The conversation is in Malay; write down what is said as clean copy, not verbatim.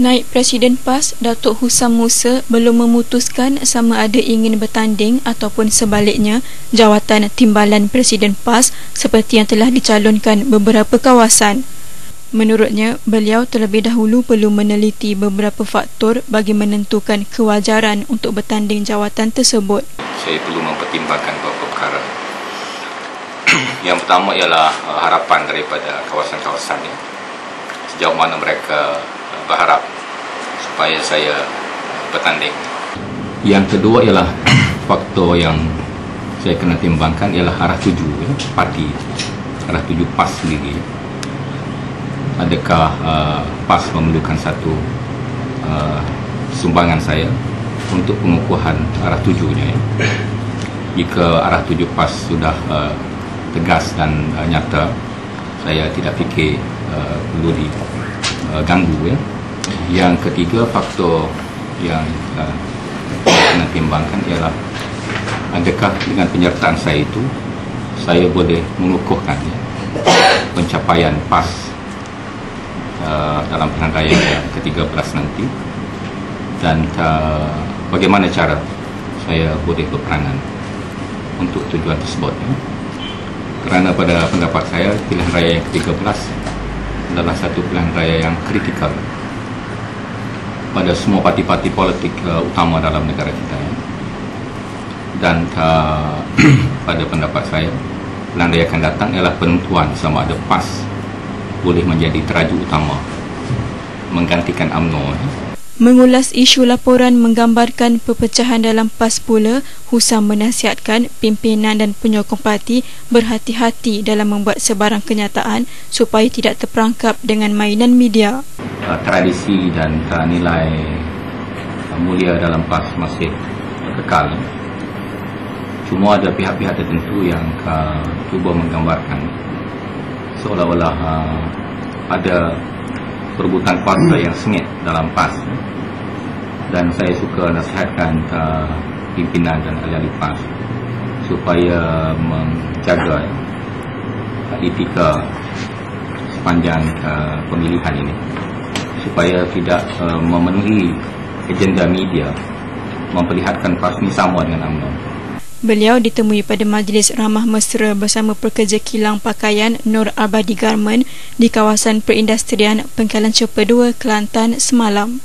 Naib Presiden PAS, Datuk Husam Musa belum memutuskan sama ada ingin bertanding ataupun sebaliknya jawatan Timbalan Presiden PAS seperti yang telah dicalonkan beberapa kawasan. Menurutnya, beliau terlebih dahulu perlu meneliti beberapa faktor bagi menentukan kewajaran untuk bertanding jawatan tersebut. Saya perlu mempertimbangkan beberapa perkara. Yang pertama ialah harapan daripada kawasan-kawasan ini. Sejauh mana mereka berharap supaya saya bertanding. Yang kedua ialah faktor yang saya kena timbangkan ialah arah tuju parti, arah tuju PAS sendiri. Adakah PAS memerlukan satu sumbangan saya untuk pengukuhan arah tujunya? Jika arah tuju PAS sudah tegas dan nyata, saya tidak fikir perlu diganggu. Yang ketiga, faktor yang kena timbangkan ialah adakah dengan penyertaan saya itu saya boleh mengukuhkan pencapaian PAS dalam pilihan raya ke-13 nanti, dan bagaimana cara saya boleh berperanan untuk tujuan tersebut. Kerana pada pendapat saya, pilihan raya yang ke-13 adalah satu pilihan raya yang kritikal pada semua parti-parti politik utama dalam negara kita. Dan pada pendapat saya, pilihan raya akan datang ialah penentuan sama ada PAS boleh menjadi teraju utama menggantikan UMNO. Mengulas isu laporan menggambarkan perpecahan dalam PAS pula, Husam menasihatkan pimpinan dan penyokong parti berhati-hati dalam membuat sebarang kenyataan supaya tidak terperangkap dengan mainan media. Tradisi dan nilai mulia dalam PAS masih kekal. Cuma ada pihak-pihak tertentu yang cuba menggambarkan seolah-olah ada perebutan kuasa yang sengit dalam PAS. Dan saya suka nasihatkan pimpinan dan ahli-ahli PAS supaya menjaga etika sepanjang pemilihan ini, supaya tidak memenuhi agenda media memperlihatkan PAS ini sama dengan UMNO. Beliau ditemui pada majlis ramah mesra bersama pekerja kilang pakaian Nur Abadi Garment di kawasan perindustrian Pengkalan Cepa 2, Kelantan semalam.